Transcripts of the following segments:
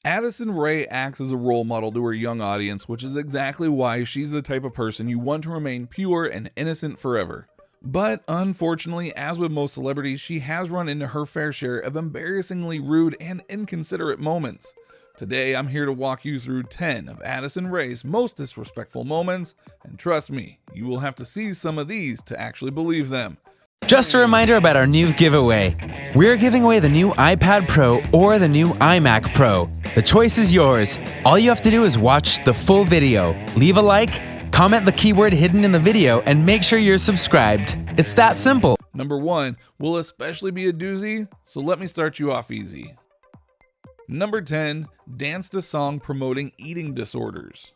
Addison Rae acts as a role model to her young audience, which is exactly why she's the type of person you want to remain pure and innocent forever. But unfortunately, as with most celebrities, she has run into her fair share of embarrassingly rude and inconsiderate moments. Today, I'm here to walk you through 10 of Addison Rae's most disrespectful moments, and trust me, you will have to see some of these to actually believe them. Just a reminder about our new giveaway. We're giving away the new iPad Pro or the new iMac Pro. The choice is yours. All you have to do is watch the full video, leave a like, comment the keyword hidden in the video, and make sure you're subscribed. It's that simple. Number 1 will especially be a doozy, so let me start you off easy. Number 10, danced a song promoting eating disorders.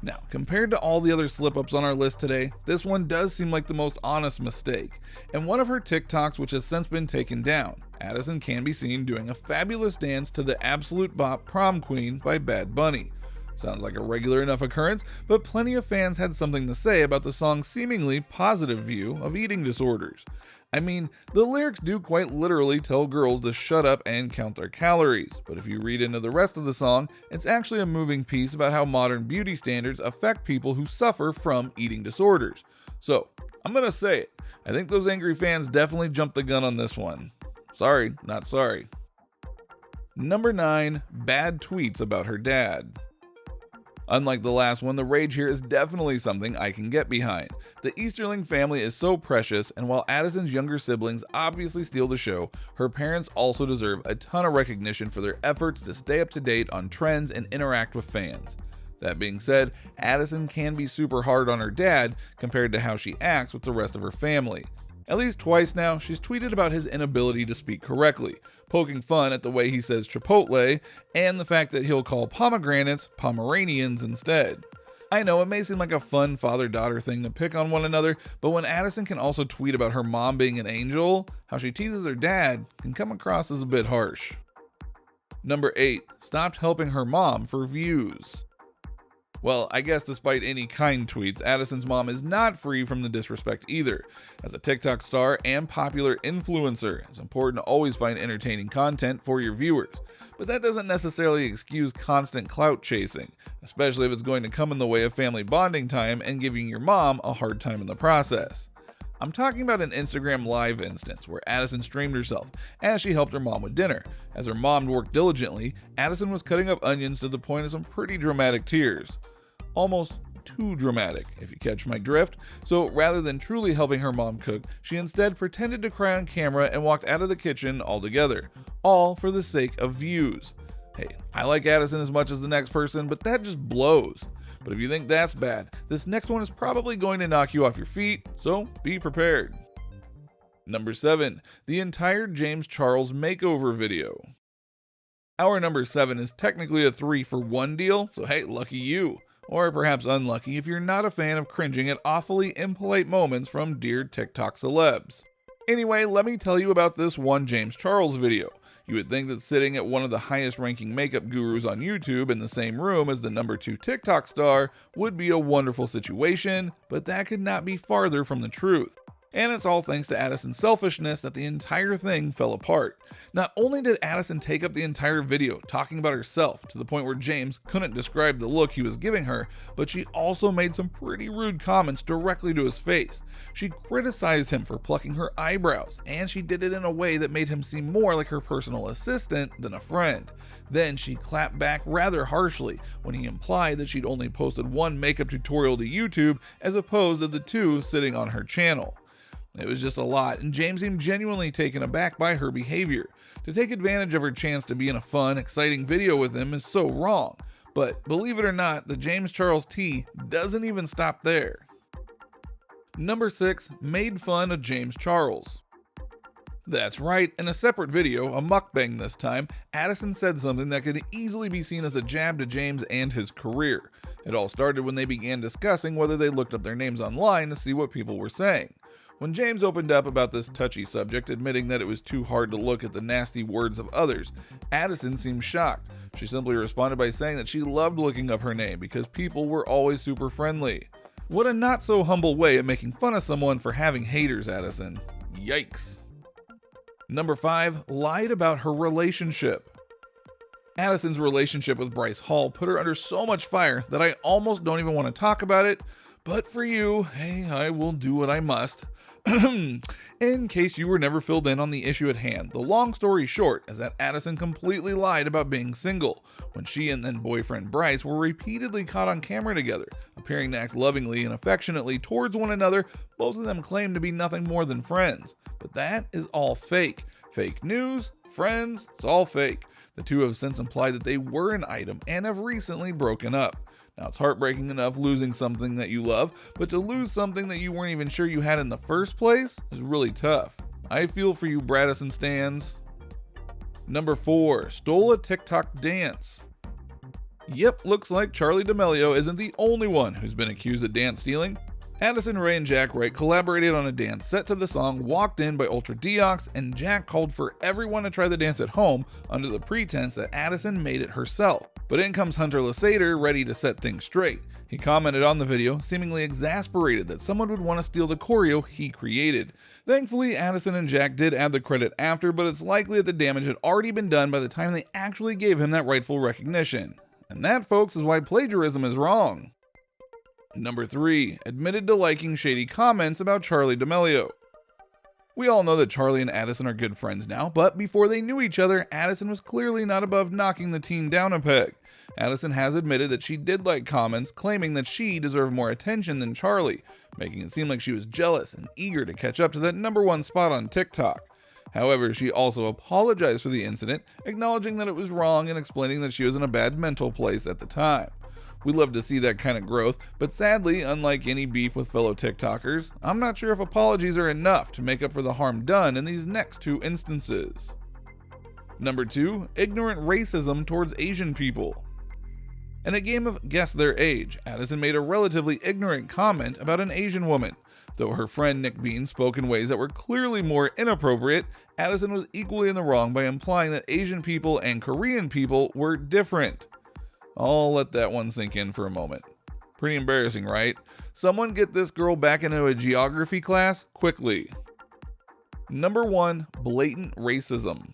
Now, compared to all the other slip-ups on our list today, this one does seem like the most honest mistake. In one of her TikToks, which has since been taken down, Addison can be seen doing a fabulous dance to the absolute bop Prom Queen by Bad Bunny. Sounds like a regular enough occurrence, but plenty of fans had something to say about the song's seemingly positive view of eating disorders. I mean, the lyrics do quite literally tell girls to shut up and count their calories, but if you read into the rest of the song, it's actually a moving piece about how modern beauty standards affect people who suffer from eating disorders. So, I'm gonna say it, I think those angry fans definitely jumped the gun on this one. Sorry, not sorry. Number 9, bad tweets about her dad. Unlike the last one, the rage here is definitely something I can get behind. The Easterling family is so precious, and while Addison's younger siblings obviously steal the show, her parents also deserve a ton of recognition for their efforts to stay up to date on trends and interact with fans. That being said, Addison can be super hard on her dad compared to how she acts with the rest of her family. At least twice now, she's tweeted about his inability to speak correctly, poking fun at the way he says Chipotle, and the fact that he'll call pomegranates Pomeranians instead. I know it may seem like a fun father-daughter thing to pick on one another, but when Addison can also tweet about her mom being an angel, how she teases her dad can come across as a bit harsh. Number 8, stopped helping her mom for views. Well, I guess despite any kind tweets, Addison's mom is not free from the disrespect either. As a TikTok star and popular influencer, it's important to always find entertaining content for your viewers. But that doesn't necessarily excuse constant clout chasing, especially if it's going to come in the way of family bonding time and giving your mom a hard time in the process. I'm talking about an Instagram Live instance where Addison streamed herself as she helped her mom with dinner. As her mom worked diligently, Addison was cutting up onions to the point of some pretty dramatic tears. Almost too dramatic, if you catch my drift. So rather than truly helping her mom cook, she instead pretended to cry on camera and walked out of the kitchen altogether. All for the sake of views. Hey, I like Addison as much as the next person, but that just blows. But if you think that's bad, this next one is probably going to knock you off your feet, so be prepared. Number 7, the entire James Charles makeover video. Our number 7 is technically a 3-for-1 deal, so hey, lucky you. Or perhaps unlucky if you're not a fan of cringing at awfully impolite moments from dear TikTok celebs. Anyway, let me tell you about this one James Charles video. You would think that sitting at one of the highest ranking makeup gurus on YouTube in the same room as the number 2 TikTok star would be a wonderful situation, but that could not be farther from the truth. And it's all thanks to Addison's selfishness that the entire thing fell apart. Not only did Addison take up the entire video talking about herself to the point where James couldn't describe the look he was giving her, but she also made some pretty rude comments directly to his face. She criticized him for plucking her eyebrows, and she did it in a way that made him seem more like her personal assistant than a friend. Then she clapped back rather harshly when he implied that she'd only posted one makeup tutorial to YouTube as opposed to the 2 sitting on her channel. It was just a lot, and James seemed genuinely taken aback by her behavior. To take advantage of her chance to be in a fun, exciting video with him is so wrong. But believe it or not, the James Charles tea doesn't even stop there. Number 6, made fun of James Charles. That's right, in a separate video, a mukbang this time, Addison said something that could easily be seen as a jab to James and his career. It all started when they began discussing whether they looked up their names online to see what people were saying. When James opened up about this touchy subject, admitting that it was too hard to look at the nasty words of others, Addison seemed shocked. She simply responded by saying that she loved looking up her name because people were always super friendly. What a not so humble way of making fun of someone for having haters, Addison. Yikes. Number 5, lied about her relationship. Addison's relationship with Bryce Hall put her under so much fire that I almost don't even want to talk about it, but for you, hey, I will do what I must. In case you were never filled in on the issue at hand, the long story short is that Addison completely lied about being single when she and then boyfriend Bryce were repeatedly caught on camera together, appearing to act lovingly and affectionately towards one another. Both of them claimed to be nothing more than friends, but that is all fake. Fake news, friends, it's all fake. The two have since implied that they were an item and have recently broken up. Now, it's heartbreaking enough losing something that you love, but to lose something that you weren't even sure you had in the first place is really tough. I feel for you, Addison stans. Number 4, stole a TikTok dance. Yep, looks like Charli D'Amelio isn't the only one who's been accused of dance stealing. Addison Rae and Jack Wright collaborated on a dance set to the song Walked In by Ultra Deox, and Jack called for everyone to try the dance at home under the pretense that Addison made it herself. But in comes Hunter Lasseter, ready to set things straight. He commented on the video, seemingly exasperated that someone would want to steal the choreo he created. Thankfully, Addison and Jack did add the credit after, but it's likely that the damage had already been done by the time they actually gave him that rightful recognition. And that, folks, is why plagiarism is wrong. Number 3, admitted to liking shady comments about Charli D'Amelio. We all know that Charli and Addison are good friends now, but before they knew each other, Addison was clearly not above knocking the teen down a peg. Addison has admitted that she did like comments claiming that she deserved more attention than Charli, making it seem like she was jealous and eager to catch up to that number 1 spot on TikTok. However, she also apologized for the incident, acknowledging that it was wrong and explaining that she was in a bad mental place at the time. We love to see that kind of growth, but sadly, unlike any beef with fellow TikTokers, I'm not sure if apologies are enough to make up for the harm done in these next 2 instances. Number 2, ignorant racism towards Asian people. In a game of Guess Their Age, Addison made a relatively ignorant comment about an Asian woman. Though her friend Nick Bean spoke in ways that were clearly more inappropriate, Addison was equally in the wrong by implying that Asian people and Korean people were different. I'll let that one sink in for a moment. Pretty embarrassing, right? Someone get this girl back into a geography class quickly. Number 1, blatant racism.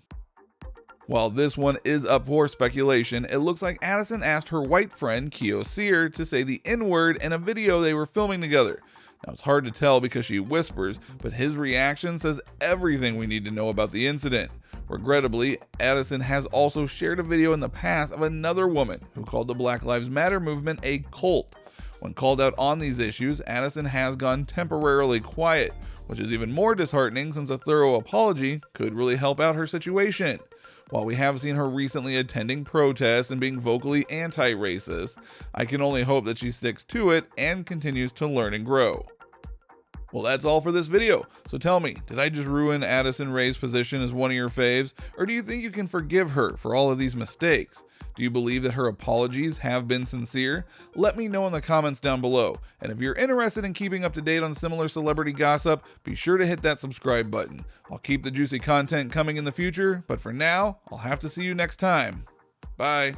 While this one is up for speculation, it looks like Addison asked her white friend Keo Sear to say the N-word in a video they were filming together. Now, it's hard to tell because she whispers, but his reaction says everything we need to know about the incident. Regrettably, Addison has also shared a video in the past of another woman who called the Black Lives Matter movement a cult. When called out on these issues, Addison has gone temporarily quiet, which is even more disheartening since a thorough apology could really help out her situation. While we have seen her recently attending protests and being vocally anti-racist, I can only hope that she sticks to it and continues to learn and grow. Well, that's all for this video. So tell me, did I just ruin Addison Rae's position as one of your faves, or do you think you can forgive her for all of these mistakes? Do you believe that her apologies have been sincere? Let me know in the comments down below. And if you're interested in keeping up to date on similar celebrity gossip, be sure to hit that subscribe button. I'll keep the juicy content coming in the future, but for now, I'll have to see you next time. Bye.